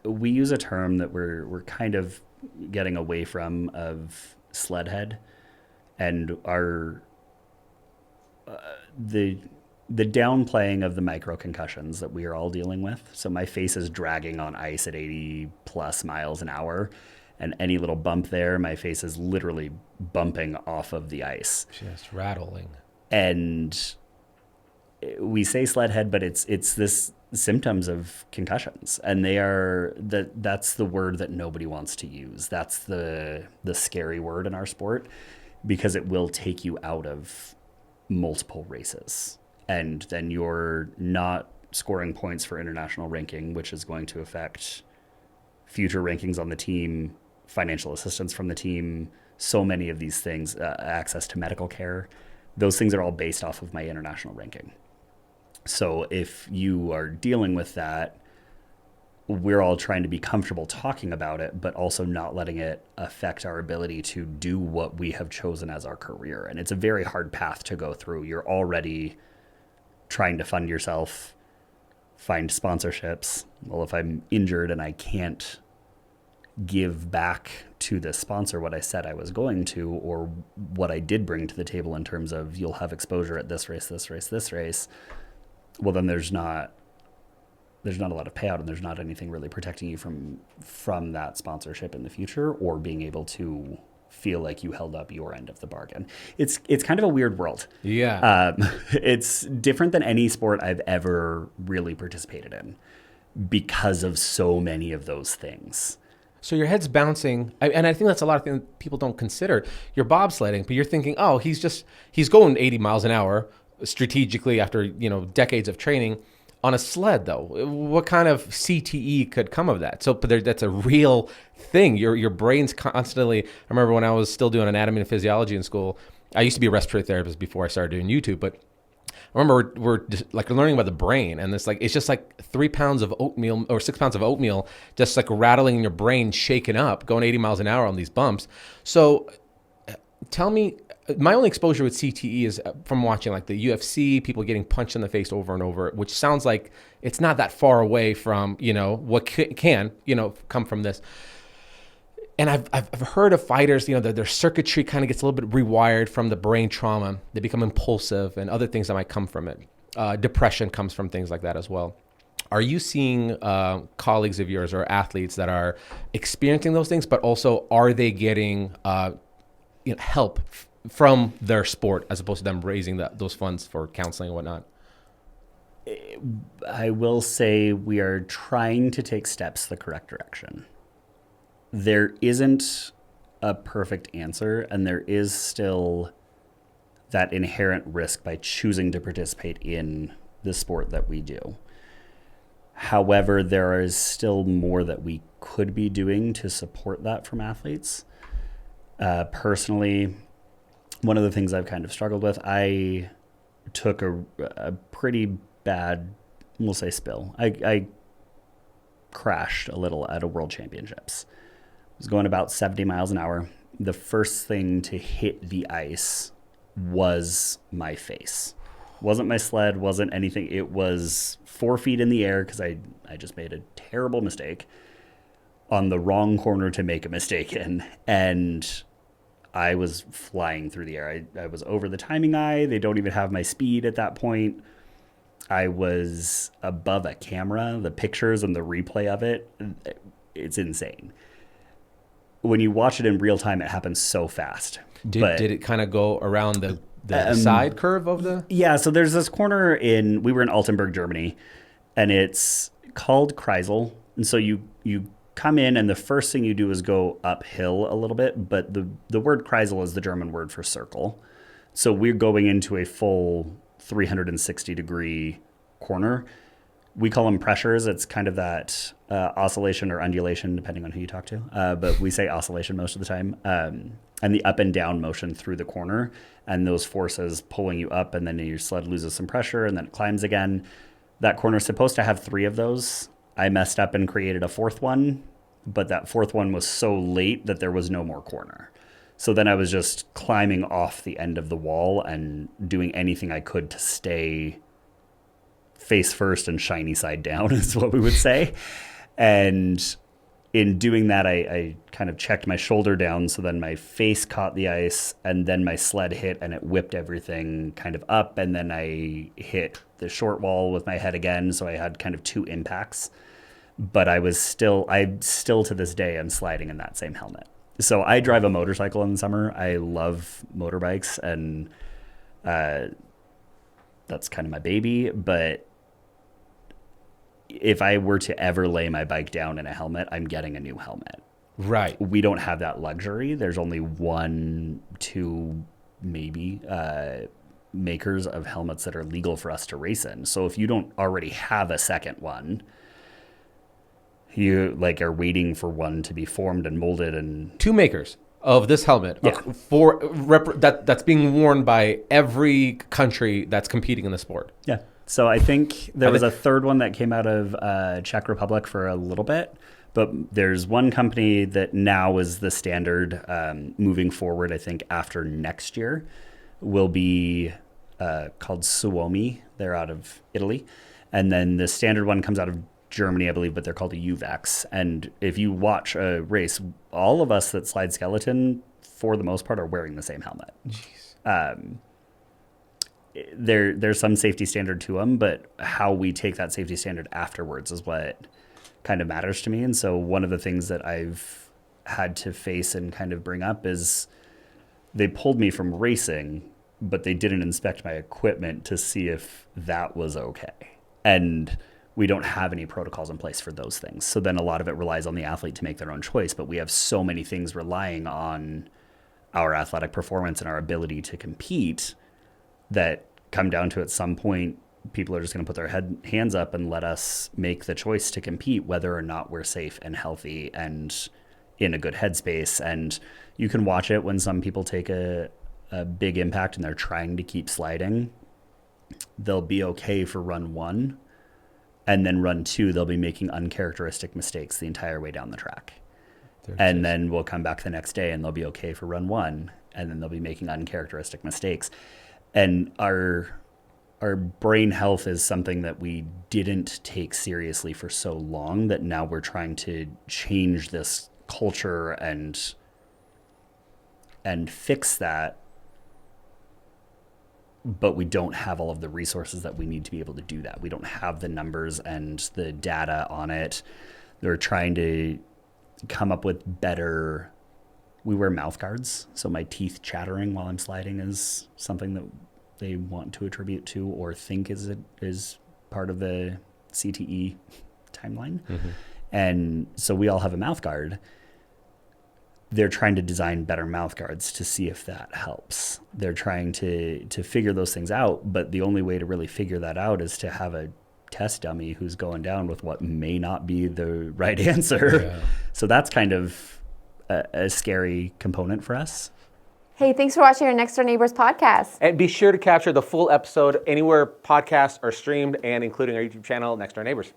we use a term that we're kind of getting away from of sled head, and our the downplaying of the micro concussions that we are all dealing with. So my face is dragging on ice at 80 plus miles an hour, and any little bump there, my face is literally bumping off of the ice. Just rattling. And we say sled head, but it's this symptoms of concussions, and that's the word that nobody wants to use. That's the scary word in our sport, because it will take you out of multiple races, and then you're not scoring points for international ranking, which is going to affect future rankings on the team, financial assistance from the team, so many of these things, access to medical care. Those things are all based off of my international ranking. So if you are dealing with that, we're all trying to be comfortable talking about it, but also not letting it affect our ability to do what we have chosen as our career. And it's a very hard path to go through. You're already trying to fund yourself, find sponsorships. Well, if I'm injured and I can't give back to the sponsor what I said I was going to, or what I did bring to the table in terms of you'll have exposure at this race, this race, this race, well, then there's not a lot of payout, and there's not anything really protecting you from that sponsorship in the future, or being able to feel like you held up your end of the bargain. It's kind of a weird world. Yeah. It's different than any sport I've ever really participated in because of so many of those things. So your head's bouncing, and I think that's a lot of things people don't consider. You're bobsledding, but you're thinking, oh, he's going 80 miles an hour strategically after decades of training. On a sled, though, what kind of CTE could come of that? So, but that's a real thing. Your brain's constantly. I remember when I was still doing anatomy and physiology in school. I used to be a respiratory therapist before I started doing YouTube, but I remember we're just, like, learning about the brain, and it's just like 3 pounds of oatmeal or 6 pounds of oatmeal, just like rattling in your brain, shaken up, going 80 miles an hour on these bumps. So, tell me. My only exposure with CTE is from watching like the UFC, people getting punched in the face over and over, which sounds like it's not that far away from, what can come from this. And I've heard of fighters, their circuitry kind of gets a little bit rewired from the brain trauma. They become impulsive, and other things that might come from it. Depression comes from things like that as well. Are you seeing colleagues of yours or athletes that are experiencing those things, but also are they getting help from their sport as opposed to them raising those funds for counseling and whatnot? I will say we are trying to take steps the correct direction. There isn't a perfect answer, and there is still that inherent risk by choosing to participate in the sport that we do. However, there is still more that we could be doing to support that from athletes. Personally, one of the things I've kind of struggled with, I took a pretty bad, we'll say, spill. I crashed a little at a World Championships. I was going about 70 miles an hour. The first thing to hit the ice was my face. Wasn't my sled, wasn't anything. It was 4 feet in the air because I just made a terrible mistake on the wrong corner to make a mistake in. And I was flying through the air. I was over the timing eye. They don't even have my speed at that point. I was above a camera. The pictures and the replay of it, it's insane. When you watch it in real time, it happens so fast. Did it kind of go around the side curve of the? Yeah, so there's this corner we were in Altenburg, Germany, and it's called Kreisel. And so you come in, and the first thing you do is go uphill a little bit, but the word Kreisel is the German word for circle. So we're going into a full 360-degree corner. We call them pressures. It's kind of that oscillation or undulation, depending on who you talk to. But we say oscillation most of the time. And the up and down motion through the corner, and those forces pulling you up, and then your sled loses some pressure, and then it climbs again. That corner is supposed to have 3 of those. I messed up and created a 4th one, but that 4th one was so late that there was no more corner. So then I was just climbing off the end of the wall and doing anything I could to stay face first and shiny side down is what we would say. And in doing that, I kind of checked my shoulder down, so then my face caught the ice, and then my sled hit, and it whipped everything kind of up, and then I hit the short wall with my head again, so I had kind of two impacts. But I still to this day am sliding in that same helmet. So I drive a motorcycle in the summer. I love motorbikes, and that's kind of my baby. But if I were to ever lay my bike down in a helmet, I'm getting a new helmet. Right. We don't have that luxury. There's only one, two, maybe makers of helmets that are legal for us to race in. So if you don't already have a second one, you like are waiting for one to be formed and molded. And Two makers of this helmet that's being worn by every country that's competing in the sport. Yeah. So I think there was a third one that came out of Czech Republic for a little bit, but there's one company that now is the standard moving forward. I think after next year will be called Suomi. They're out of Italy. And then the standard one comes out of Germany, I believe, but they're called a UVAX. And if you watch a race, all of us that slide skeleton, for the most part, are wearing the same helmet. Jeez. There's some safety standard to them, but how we take that safety standard afterwards is what kind of matters to me. And so one of the things that I've had to face and kind of bring up is they pulled me from racing, but they didn't inspect my equipment to see if that was okay. And we don't have any protocols in place for those things. So then a lot of it relies on the athlete to make their own choice, but we have so many things relying on our athletic performance and our ability to compete that come down to at some point, people are just going to put their hands up and let us make the choice to compete, whether or not we're safe and healthy and in a good headspace. And you can watch it when some people take a big impact and they're trying to keep sliding. They'll be okay for run one. And then run two, they'll be making uncharacteristic mistakes the entire way down the track. And then we'll come back the next day and they'll be okay for run one. And then they'll be making uncharacteristic mistakes. And our brain health is something that we didn't take seriously for so long that now we're trying to change this culture and fix that. But we don't have all of the resources that we need to be able to do that. We don't have the numbers and the data on it. They're trying to come up with better. We wear mouth guards, so my teeth chattering while I'm sliding is something that they want to attribute to or think is part of the CTE timeline. Mm-hmm. And so we all have a mouth guard. They're trying to design better mouth guards to see if that helps. They're trying to figure those things out, but the only way to really figure that out is to have a test dummy who's going down with what may not be the right answer. Yeah. So that's kind of a scary component for us. Hey, thanks for watching our Next Door Neighbors podcast. And be sure to capture the full episode anywhere podcasts are streamed and including our YouTube channel, Next Door Neighbors.